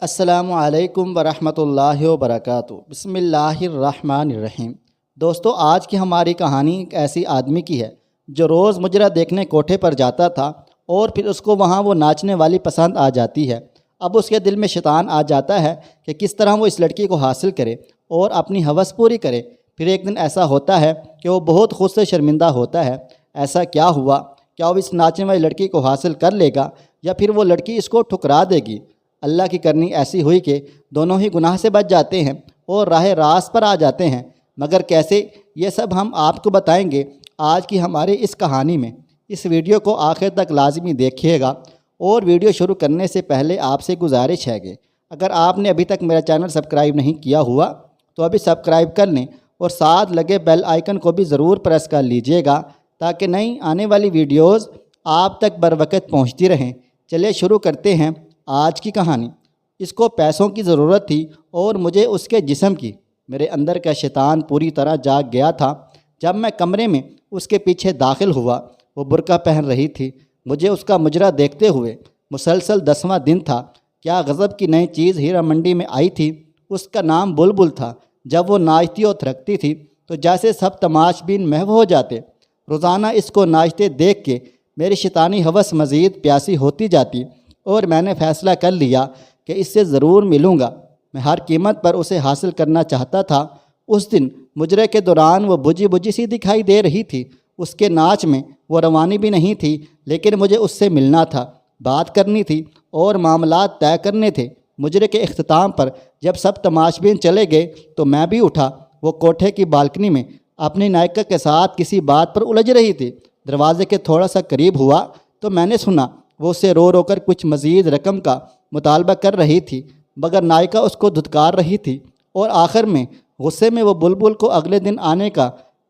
السلام علیکم ورحمۃ اللہ وبرکاتہ۔ بسم اللہ الرحمن الرحیم۔ دوستو، آج کی ہماری کہانی ایک ایسی آدمی کی ہے جو روز مجرا دیکھنے کوٹھے پر جاتا تھا اور پھر اس کو وہاں وہ ناچنے والی پسند آ جاتی ہے۔ اب اس کے دل میں شیطان آ جاتا ہے کہ کس طرح وہ اس لڑکی کو حاصل کرے اور اپنی ہوس پوری کرے۔ پھر ایک دن ایسا ہوتا ہے کہ وہ بہت خود سے شرمندہ ہوتا ہے۔ ایسا کیا ہوا؟ کیا وہ اس ناچنے والی لڑکی کو حاصل کر لے گا یا پھر وہ لڑکی اس کو ٹھکرا دے گی؟ اللہ کی کرنی ایسی ہوئی کہ دونوں ہی گناہ سے بچ جاتے ہیں اور راہ راست پر آ جاتے ہیں۔ مگر کیسے، یہ سب ہم آپ کو بتائیں گے آج کی ہماری اس کہانی میں۔ اس ویڈیو کو آخر تک لازمی دیکھیے گا، اور ویڈیو شروع کرنے سے پہلے آپ سے گزارش ہے کہ اگر آپ نے ابھی تک میرا چینل سبسکرائب نہیں کیا ہوا تو ابھی سبسکرائب کر لیں اور ساتھ لگے بیل آئیکن کو بھی ضرور پریس کر لیجئے گا تاکہ نئی آنے والی ویڈیوز آپ تک بروقت پہنچتی رہیں۔ چلیے شروع کرتے ہیں آج کی کہانی۔ اس کو پیسوں کی ضرورت تھی اور مجھے اس کے جسم کی۔ میرے اندر کا شیطان پوری طرح جاگ گیا تھا جب میں کمرے میں اس کے پیچھے داخل ہوا۔ وہ برقع پہن رہی تھی۔ مجھے اس کا مجرا دیکھتے ہوئے مسلسل 10واں دن تھا۔ کیا غضب کی نئی چیز ہیرا منڈی میں آئی تھی۔ اس کا نام بلبل تھا۔ جب وہ ناچتی اور تھرکتی تھی تو جیسے سب تماش بین محو ہو جاتے۔ روزانہ اس کو ناچتے دیکھ کے میری شیطانی ہوس مزید پیاسی ہوتی جاتی اور میں نے فیصلہ کر لیا کہ اس سے ضرور ملوں گا۔ میں ہر قیمت پر اسے حاصل کرنا چاہتا تھا۔ اس دن مجرے کے دوران وہ بجھی بجھی سی دکھائی دے رہی تھی۔ اس کے ناچ میں وہ روانی بھی نہیں تھی، لیکن مجھے اس سے ملنا تھا، بات کرنی تھی اور معاملات طے کرنے تھے۔ مجرے کے اختتام پر جب سب تماشبین چلے گئے تو میں بھی اٹھا۔ وہ کوٹھے کی بالکنی میں اپنی نائکہ کے ساتھ کسی بات پر الجھ رہی تھی۔ دروازے کے تھوڑا سا قریب ہوا تو میں نے سنا وہ اسے رو رو کر کچھ مزید رقم کا مطالبہ کر رہی تھی، مگر نائکہ اس کو دھتکار رہی تھی اور آخر میں غصے میں وہ بلبل کو اگلے دن آنے کا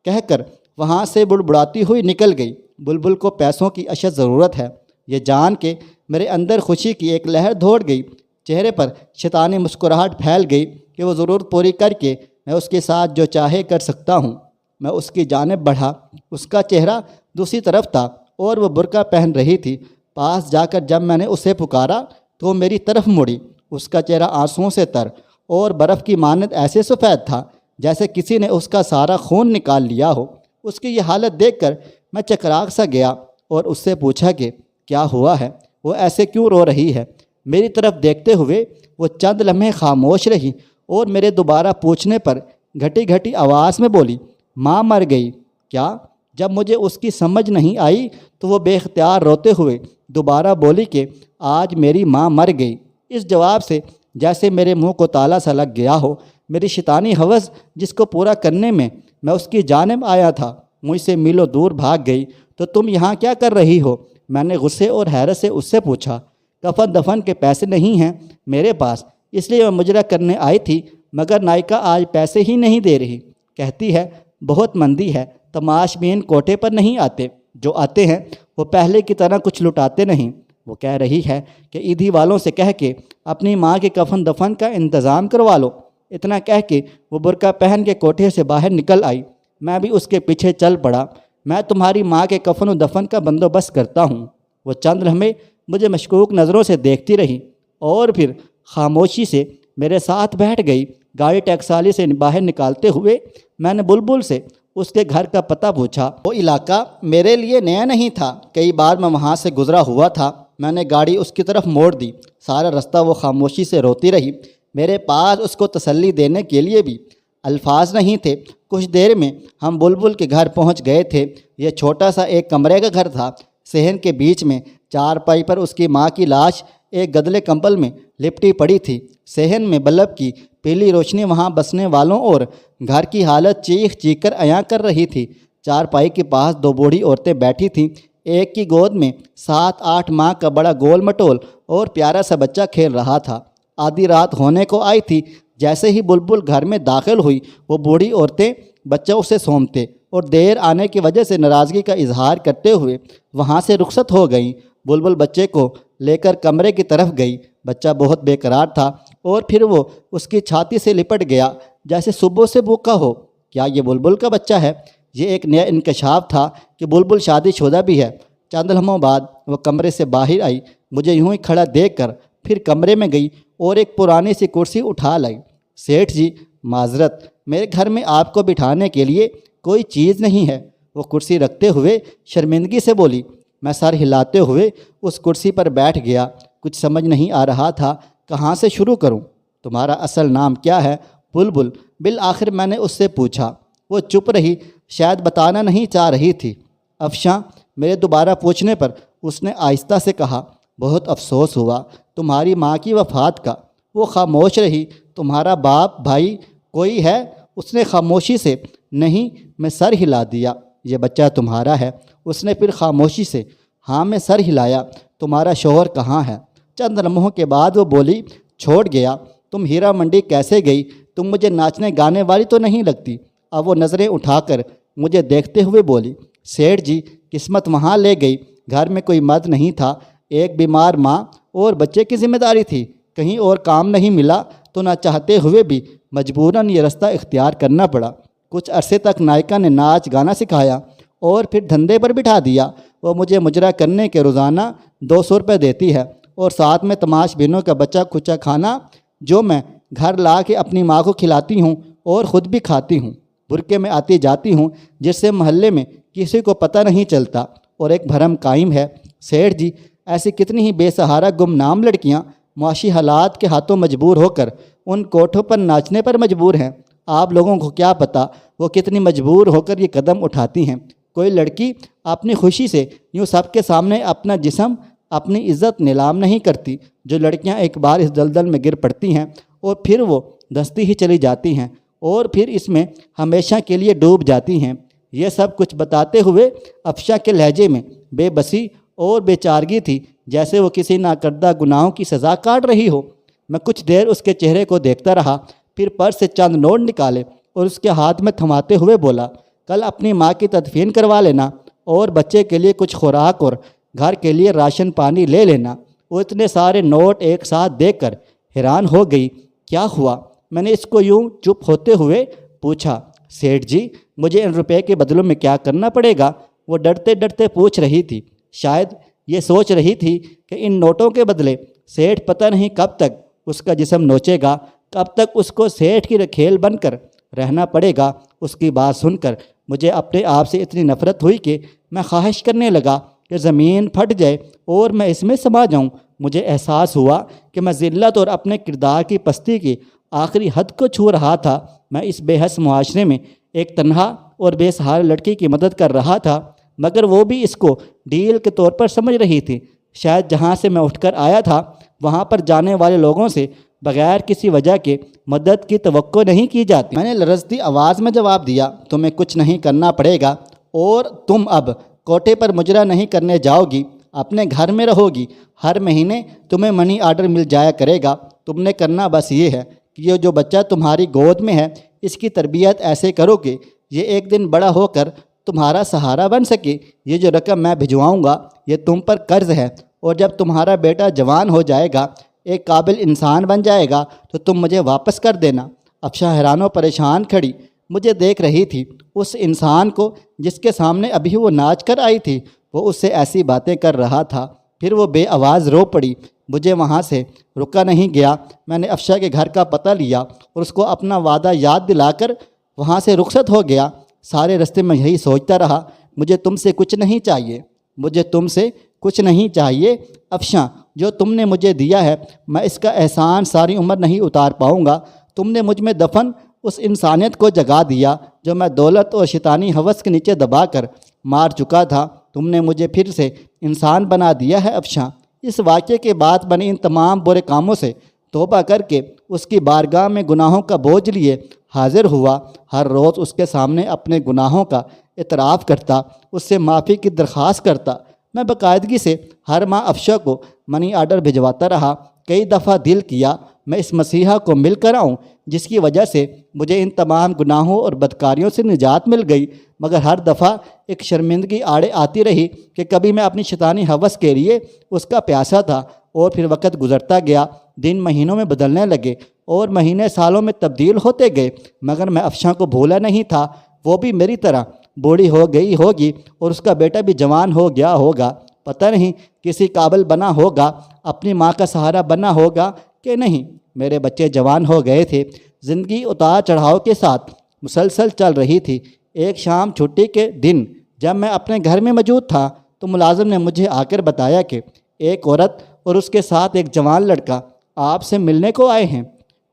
کہہ کر وہاں سے بڑبڑاتی ہوئی نکل گئی۔ بلبل کو پیسوں کی اشد ضرورت ہے، یہ جان کے میرے اندر خوشی کی ایک لہر دوڑ گئی۔ چہرے پر شیطانی مسکراہٹ پھیل گئی کہ وہ ضرورت پوری کر کے میں اس کے ساتھ جو چاہے کر سکتا ہوں۔ میں اس کی جانب بڑھا۔ اس کا چہرہ دوسری طرف تھا اور وہ برقع پہن رہی تھی۔ پاس جا کر جب میں نے اسے پکارا تو وہ میری طرف مڑی۔ اس کا چہرہ آنسوؤں سے تر اور برف کی مانند ایسے سفید تھا جیسے کسی نے اس کا سارا خون نکال لیا ہو۔ اس کی یہ حالت دیکھ کر میں چکراک سا گیا اور اس سے پوچھا کہ کیا ہوا ہے، وہ ایسے کیوں رو رہی ہے۔ میری طرف دیکھتے ہوئے وہ چند لمحے خاموش رہی اور میرے دوبارہ پوچھنے پر گھٹی گھٹی آواز میں بولی، ماں مر گئی کیا؟ جب مجھے اس کی سمجھ نہیں آئی تو وہ بے اختیار روتے ہوئے دوبارہ بولی کہ آج میری ماں مر گئی۔ اس جواب سے جیسے میرے منہ کو تالا سا لگ گیا ہو۔ میری شیطانی ہوس جس کو پورا کرنے میں اس کی جانب آیا تھا مجھ سے میلوں دور بھاگ گئی۔ تو تم یہاں کیا کر رہی ہو؟ میں نے غصے اور حیرت سے اس سے پوچھا۔ کفن دفن کے پیسے نہیں ہیں میرے پاس، اس لیے میں مجرا کرنے آئی تھی، مگر نائکہ آج پیسے ہی نہیں دے رہی۔ کہتی ہے بہت مندی ہے، تماش بین کوٹھے پر نہیں آتے، جو آتے ہیں وہ پہلے کی طرح کچھ لٹاتے نہیں۔ وہ کہہ رہی ہے کہ عیدھی والوں سے کہہ کے اپنی ماں کے کفن دفن کا انتظام کروا لو۔ اتنا کہہ کے وہ برقع پہن کے کوٹھے سے باہر نکل آئی۔ میں بھی اس کے پیچھے چل پڑا۔ میں تمہاری ماں کے کفن و دفن کا بندوبست کرتا ہوں۔ وہ چند لمحے مجھے مشکوک نظروں سے دیکھتی رہی اور پھر خاموشی سے میرے ساتھ بیٹھ گئی۔ گاڑی ٹیکسالی سے باہر نکالتے ہوئے میں نے بلبل سے اس کے گھر کا پتہ پوچھا۔ وہ علاقہ میرے لیے نیا نہیں تھا، کئی بار میں وہاں سے گزرا ہوا تھا۔ میں نے گاڑی اس کی طرف موڑ دی۔ سارا رستہ وہ خاموشی سے روتی رہی۔ میرے پاس اس کو تسلی دینے کے لیے بھی الفاظ نہیں تھے۔ کچھ دیر میں ہم بلبل کے گھر پہنچ گئے تھے۔ یہ چھوٹا سا ایک کمرے کا گھر تھا۔ صحن کے بیچ میں چارپائی پر اس کی ماں کی لاش ایک گدلے کمبل میں لپٹی پڑی تھی۔ صحن میں بلب کی پیلی روشنی وہاں بسنے والوں اور گھر کی حالت چیخ چیخ کر عیاں کر رہی تھی۔ چارپائی کے پاس دو بوڑھی عورتیں بیٹھی تھیں۔ ایک کی گود میں 7-8 ماہ کا بڑا گول مٹول اور پیارا سا بچہ کھیل رہا تھا۔ آدھی رات ہونے کو آئی تھی۔ جیسے ہی بلبل گھر میں داخل ہوئی وہ بوڑھی عورتیں بچوں سے سونپتے اور دیر آنے کی وجہ سے ناراضگی کا اظہار کرتے ہوئے وہاں سے رخصت ہو گئیں۔ بلبل بچے کو لے کر کمرے کی طرف گئی۔ بچہ بہت بے قرار تھا اور پھر وہ اس کی چھاتی سے لپٹ گیا جیسے صبح سے بھوکا ہو۔ کیا یہ بلبل کا بچہ ہے؟ یہ ایک نیا انکشاف تھا کہ بلبل شادی شدہ بھی ہے۔ چند لمحوں بعد وہ کمرے سے باہر آئی۔ مجھے یوں ہی کھڑا دیکھ کر پھر کمرے میں گئی اور ایک پرانی سی کرسی اٹھا لائی۔ سیٹھ جی معذرت، میرے گھر میں آپ کو بٹھانے کے لیے کوئی چیز نہیں ہے، وہ کرسی رکھتے ہوئے شرمندگی سے بولی۔ میں سر ہلاتے ہوئے اس کرسی پر بیٹھ گیا۔ کچھ سمجھ نہیں آ رہا تھا کہاں سے شروع کروں۔ تمہارا اصل نام کیا ہے؟ بلبل، بالآخر میں نے اس سے پوچھا۔ وہ چپ رہی، شاید بتانا نہیں چاہ رہی تھی۔ افشاں، میرے دوبارہ پوچھنے پر اس نے آہستہ سے کہا، بہت افسوس ہوا تمہاری ماں کی وفات کا۔ وہ خاموش رہی۔ تمہارا باپ بھائی کوئی ہے؟ اس نے خاموشی سے نہیں میں سر ہلا دیا۔ یہ بچہ تمہارا ہے؟ اس نے پھر خاموشی سے ہاں میں سر ہلایا۔ تمہارا شوہر کہاں ہے؟ چند لمحوں کے بعد وہ بولی، چھوڑ گیا۔ تم ہیرا منڈی کیسے گئی؟ تم مجھے ناچنے گانے والی تو نہیں لگتی۔ اب وہ نظریں اٹھا کر مجھے دیکھتے ہوئے بولی، سیٹھ جی قسمت وہاں لے گئی۔ گھر میں کوئی مرد نہیں تھا، ایک بیمار ماں اور بچے کی ذمہ داری تھی۔ کہیں اور کام نہیں ملا تو نہ چاہتے ہوئے بھی مجبوراً یہ رستہ اختیار کرنا پڑا۔ کچھ عرصے تک نائکہ نے ناچ گانا سکھایا اور پھر دھندے پر بٹھا دیا۔ وہ مجھے مجرا کرنے کے روزانہ 200 روپے دیتی ہے اور ساتھ میں تماش بینوں کا بچہ کچا کھانا جو میں گھر لا کے اپنی ماں کو کھلاتی ہوں اور خود بھی کھاتی ہوں۔ برقعے میں آتی جاتی ہوں جس سے محلے میں کسی کو پتہ نہیں چلتا اور ایک بھرم قائم ہے۔ سیٹھ جی، ایسی کتنی ہی بے سہارا گمنام لڑکیاں معاشی حالات کے ہاتھوں مجبور ہو کر ان کوٹھوں پر ناچنے پر مجبور ہیں۔ آپ لوگوں کو کیا پتہ وہ کتنی مجبور ہو کر یہ قدم اٹھاتی ہیں۔ کوئی لڑکی اپنی خوشی سے یوں سب کے سامنے اپنا جسم، اپنی عزت نیلام نہیں کرتی۔ جو لڑکیاں ایک بار اس دلدل میں گر پڑتی ہیں اور پھر وہ دستی ہی چلی جاتی ہیں اور پھر اس میں ہمیشہ کے لیے ڈوب جاتی ہیں۔ یہ سب کچھ بتاتے ہوئے افشاں کے لہجے میں بے بسی اور بے چارگی تھی، جیسے وہ کسی ناکردہ گناہوں کی سزا کاٹ رہی ہو۔ میں کچھ دیر اس کے چہرے کو دیکھتا رہا، پھر پرس سے چند نوٹ نکالے اور اس کے ہاتھ میں تھماتے ہوئے بولا، کل اپنی ماں کی تدفین کروا لینا اور بچے کے لیے کچھ خوراک اور گھر کے لیے راشن پانی لے لینا۔ وہ اتنے سارے نوٹ ایک ساتھ دیکھ کر حیران ہو گئی۔ کیا ہوا؟ میں نے اس کو یوں چپ ہوتے ہوئے پوچھا۔ سیٹھ جی، مجھے ان روپے کے بدلوں میں کیا کرنا پڑے گا؟ وہ ڈرتے ڈرتے پوچھ رہی تھی۔ شاید یہ سوچ رہی تھی کہ ان نوٹوں کے بدلے سیٹھ پتہ نہیں کب تک اس کا جسم نوچے گا، کب تک اس کو سیٹھ کی رکھیل بن کر رہنا پڑے گا۔ اس کی بات سن کر مجھے اپنے آپ سے اتنی نفرت ہوئی کہ میں خواہش کرنے لگا کہ زمین پھٹ جائے اور میں اس میں سما جاؤں۔ مجھے احساس ہوا کہ میں ذلت اور اپنے کردار کی پستی کی آخری حد کو چھو رہا تھا۔ میں اس بے حس معاشرے میں ایک تنہا اور بے سہارا لڑکی کی مدد کر رہا تھا، مگر وہ بھی اس کو ڈیل کے طور پر سمجھ رہی تھی۔ شاید جہاں سے میں اٹھ کر آیا تھا وہاں پر جانے والے لوگوں سے بغیر کسی وجہ کے مدد کی توقع نہیں کی جاتی۔ میں نے لرزتی آواز میں جواب دیا، تمہیں کچھ نہیں کرنا پڑے گا اور تم اب کوٹے پر مجرا نہیں کرنے جاؤ گی، اپنے گھر میں رہو گی۔ ہر مہینے تمہیں منی آرڈر مل جایا کرے گا۔ تم نے کرنا بس یہ ہے کہ یہ جو بچہ تمہاری گود میں ہے اس کی تربیت ایسے کرو کہ یہ ایک دن بڑا ہو کر تمہارا سہارا بن سکے۔ یہ جو رقم میں بھجواؤں گا یہ تم پر قرض ہے، اور جب تمہارا بیٹا جوان ہو جائے گا، ایک قابل انسان بن جائے گا تو تم مجھے واپس کر دینا۔ افشاں حیران و پریشان کھڑی مجھے دیکھ رہی تھی۔ اس انسان کو جس کے سامنے ابھی وہ ناچ کر آئی تھی، وہ اس سے ایسی باتیں کر رہا تھا۔ پھر وہ بے آواز رو پڑی۔ مجھے وہاں سے رکا نہیں گیا۔ میں نے افشاں کے گھر کا پتہ لیا اور اس کو اپنا وعدہ یاد دلا کر وہاں سے رخصت ہو گیا۔ سارے رستے میں یہی سوچتا رہا، مجھے تم سے کچھ نہیں چاہیے، مجھے تم سے کچھ نہیں چاہیے افشاں۔ جو تم نے مجھے دیا ہے میں اس کا احسان ساری عمر نہیں اتار پاؤں گا۔ تم نے مجھ میں دفن اس انسانیت کو جگا دیا جو میں دولت اور شیطانی ہوس کے نیچے دبا کر مار چکا تھا۔ تم نے مجھے پھر سے انسان بنا دیا ہے افشاں۔ اس واقعے کے بعد میں نے ان تمام برے کاموں سے توبہ کر کے اس کی بارگاہ میں گناہوں کا بوجھ لیے حاضر ہوا۔ ہر روز اس کے سامنے اپنے گناہوں کا اعتراف کرتا، اس سے معافی کی درخواست کرتا۔ میں باقاعدگی سے ہر ماہ افشاں کو منی آرڈر بھجواتا رہا۔ کئی دفعہ دل کیا میں اس مسیحا کو مل کر آؤں جس کی وجہ سے مجھے ان تمام گناہوں اور بدکاریوں سے نجات مل گئی، مگر ہر دفعہ ایک شرمندگی آڑے آتی رہی کہ کبھی میں اپنی شیطانی ہوس کے لیے اس کا پیاسا تھا۔ اور پھر وقت گزرتا گیا، دن مہینوں میں بدلنے لگے اور مہینے سالوں میں تبدیل ہوتے گئے، مگر میں افشاں کو بھولا نہیں تھا۔ وہ بھی میری طرح بوڑھی ہو گئی ہوگی اور اس کا بیٹا بھی جوان ہو گیا ہوگا۔ پتہ نہیں کسی قابل بنا ہوگا، اپنی ماں کا سہارا بنا ہوگا کہ نہیں۔ میرے بچے جوان ہو گئے تھے، زندگی اتار چڑھاؤ کے ساتھ مسلسل چل رہی تھی۔ ایک شام چھٹی کے دن جب میں اپنے گھر میں موجود تھا تو ملازم نے مجھے آ کر بتایا کہ ایک عورت اور اس کے ساتھ ایک جوان لڑکا آپ سے ملنے کو آئے ہیں۔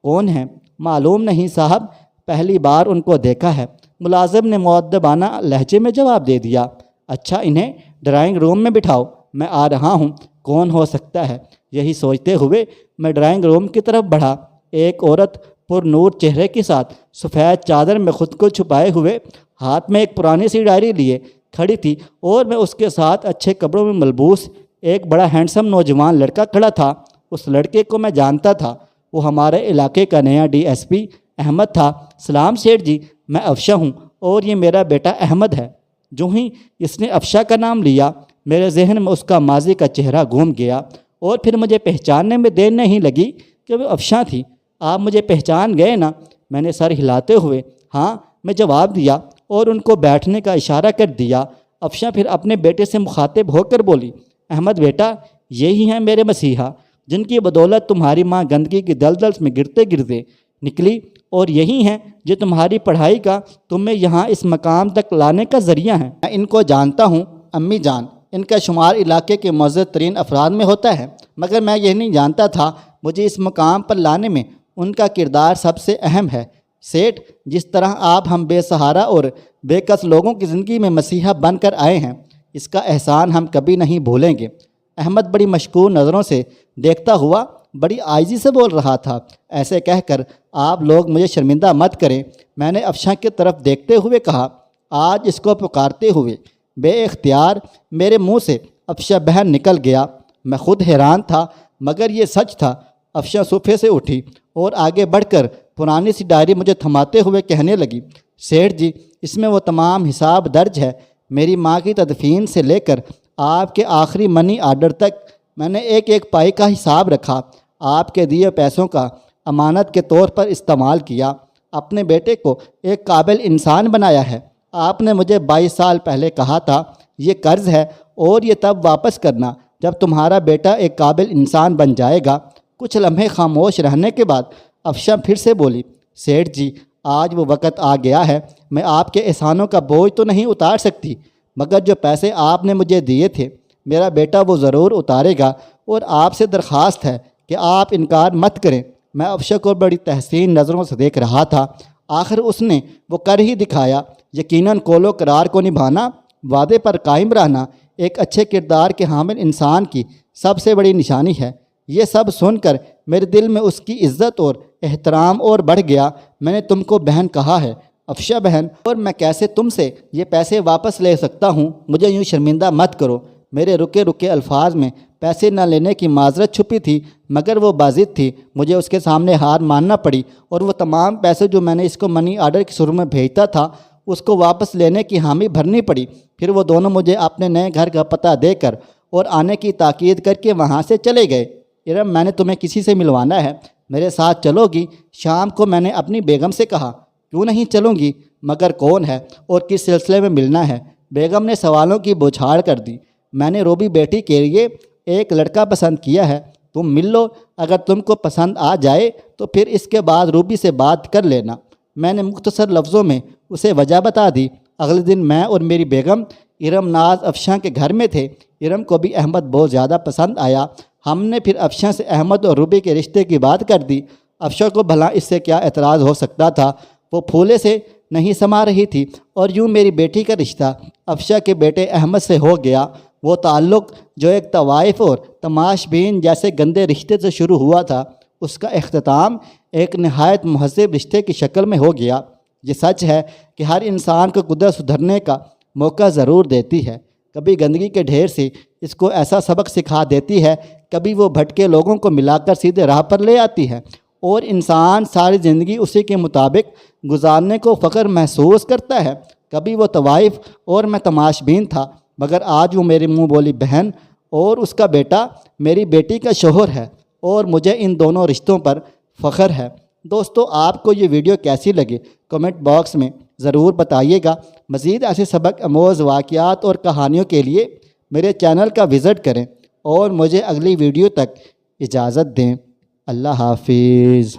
کون ہیں؟ معلوم نہیں صاحب، پہلی بار ان کو دیکھا ہے، ملازم نے مؤدبانہ لہجے میں جواب دے دیا۔ اچھا، انہیں ڈرائنگ روم میں بٹھاؤ، میں آ رہا ہوں۔ کون ہو سکتا ہے؟ یہی سوچتے ہوئے میں ڈرائنگ روم کی طرف بڑھا۔ ایک عورت پر نور چہرے کے ساتھ سفید چادر میں خود کو چھپائے ہوئے ہاتھ میں ایک پرانی سی ڈائری لیے کھڑی تھی، اور میں اس کے ساتھ اچھے کپڑوں میں ملبوس ایک بڑا ہینڈسم نوجوان لڑکا کھڑا تھا۔ اس لڑکے کو میں جانتا تھا، وہ ہمارے علاقے کا نیا ڈی ایس پی احمد تھا۔ سلام سیٹھ جی، میں افشا ہوں اور یہ میرا بیٹا احمد ہے۔ جو ہی اس نے افشا کا نام لیا، میرے ذہن میں اس کا ماضی کا چہرہ گھوم گیا، اور پھر مجھے پہچاننے میں دیر نہیں لگی کہ وہ افشا تھی۔ آپ مجھے پہچان گئے نا؟ میں نے سر ہلاتے ہوئے ہاں میں جواب دیا اور ان کو بیٹھنے کا اشارہ کر دیا۔ افشا پھر اپنے بیٹے سے مخاطب ہو کر بولی، احمد بیٹا، یہی ہیں میرے مسیحا، جن کی بدولت تمہاری ماں گندگی کی دلدل میں گرتے گرتے نکلی، اور یہی ہیں جو تمہاری پڑھائی کا تمہیں یہاں اس مقام تک لانے کا ذریعہ ہیں۔ میں ان کو جانتا ہوں امی جان، ان کا شمار علاقے کے معزز ترین افراد میں ہوتا ہے، مگر میں یہ نہیں جانتا تھا مجھے اس مقام پر لانے میں ان کا کردار سب سے اہم ہے۔ سیٹھ، جس طرح آپ ہم بے سہارا اور بے کس لوگوں کی زندگی میں مسیحا بن کر آئے ہیں، اس کا احسان ہم کبھی نہیں بھولیں گے۔ احمد بڑی مشکور نظروں سے دیکھتا ہوا بڑی عاجزی سے بول رہا تھا۔ ایسے کہہ کر آپ لوگ مجھے شرمندہ مت کریں، میں نے افشا کی طرف دیکھتے ہوئے کہا۔ آج اس کو پکارتے ہوئے بے اختیار میرے منہ سے افشا بہن نکل گیا۔ میں خود حیران تھا، مگر یہ سچ تھا۔ افشا صوفے سے اٹھی اور آگے بڑھ کر پرانی سی ڈائری مجھے تھماتے ہوئے کہنے لگی، سیٹھ جی، اس میں وہ تمام حساب درج ہے۔ میری ماں کی تدفین سے لے کر آپ کے آخری منی آرڈر تک میں نے ایک ایک پائی کا حساب رکھا، آپ کے دیے پیسوں کا امانت کے طور پر استعمال کیا، اپنے بیٹے کو ایک قابل انسان بنایا ہے۔ آپ نے مجھے 22 سال پہلے کہا تھا یہ قرض ہے اور یہ تب واپس کرنا جب تمہارا بیٹا ایک قابل انسان بن جائے گا۔ کچھ لمحے خاموش رہنے کے بعد افشا پھر سے بولی، سیٹھ جی، آج وہ وقت آ گیا ہے، میں آپ کے احسانوں کا بوجھ تو نہیں اتار سکتی، مگر جو پیسے آپ نے مجھے دیے تھے میرا بیٹا وہ ضرور اتارے گا، اور آپ سے درخواست ہے کہ آپ انکار مت کریں۔ میں افشا کو بڑی تحسین نظروں سے دیکھ رہا تھا۔ آخر اس نے وہ کر ہی دکھایا۔ یقیناً قول و قرار کو نبھانا، وعدے پر قائم رہنا ایک اچھے کردار کے حامل انسان کی سب سے بڑی نشانی ہے۔ یہ سب سن کر میرے دل میں اس کی عزت اور احترام اور بڑھ گیا۔ میں نے تم کو بہن کہا ہے، افشا بہن، اور میں کیسے تم سے یہ پیسے واپس لے سکتا ہوں؟ مجھے یوں شرمندہ مت کرو۔ میرے رکے رکے الفاظ میں پیسے نہ لینے کی معذرت چھپی تھی، مگر وہ بازد تھی۔ مجھے اس کے سامنے ہار ماننا پڑی، اور وہ تمام پیسے جو میں نے اس کو منی آرڈر کے شروع میں بھیجتا تھا اس کو واپس لینے کی حامی بھرنی پڑی۔ پھر وہ دونوں مجھے اپنے نئے گھر کا پتہ دے کر اور آنے کی تاکید کر کے وہاں سے چلے گئے۔ ارم، میں نے تمہیں کسی سے ملوانا ہے، میرے ساتھ چلو گی؟ شام کو میں نے اپنی بیگم سے کہا۔ کیوں نہیں چلوں گی، مگر کون ہے اور کس سلسلے میں ملنا ہے؟ بیگم نے سوالوں کی بوچھاڑ کر دی۔ میں نے روبی بیٹی کے لیے ایک لڑکا پسند کیا ہے، تم مل لو، اگر تم کو پسند آ جائے تو پھر اس کے بعد روبی سے بات کر لینا۔ میں نے مختصر لفظوں میں اسے وجہ بتا دی۔ اگلے دن میں اور میری بیگم ارم ناز افشا کے گھر میں تھے۔ ارم کو بھی احمد بہت زیادہ پسند آیا۔ ہم نے پھر افشا سے احمد اور روبی کے رشتے کی بات کر دی۔ افشا کو بھلا اس سے کیا اعتراض ہو سکتا تھا؟ وہ پھولے سے نہیں سما رہی تھی، اور یوں میری بیٹی کا رشتہ افشا کے بیٹے احمد سے ہو گیا۔ وہ تعلق جو ایک طوائف اور تماش بین جیسے گندے رشتے سے شروع ہوا تھا، اس کا اختتام ایک نہایت مہذب رشتے کی شکل میں ہو گیا۔ یہ سچ ہے کہ ہر انسان کو قدرت سدھرنے کا موقع ضرور دیتی ہے۔ کبھی گندگی کے ڈھیر سے اس کو ایسا سبق سکھا دیتی ہے، کبھی وہ بھٹکے لوگوں کو ملا کر سیدھے راہ پر لے آتی ہے، اور انسان ساری زندگی اسی کے مطابق گزارنے کو فخر محسوس کرتا ہے۔ کبھی وہ طوائف اور میں تماش بین تھا، مگر آج وہ میری منہ بولی بہن اور اس کا بیٹا میری بیٹی کا شوہر ہے، اور مجھے ان دونوں رشتوں پر فخر ہے۔ دوستو، آپ کو یہ ویڈیو کیسی لگی کمنٹ باکس میں ضرور بتائیے گا۔ مزید ایسے سبق آموز واقعات اور کہانیوں کے لیے میرے چینل کا وزٹ کریں اور مجھے اگلی ویڈیو تک اجازت دیں۔ اللہ حافظ۔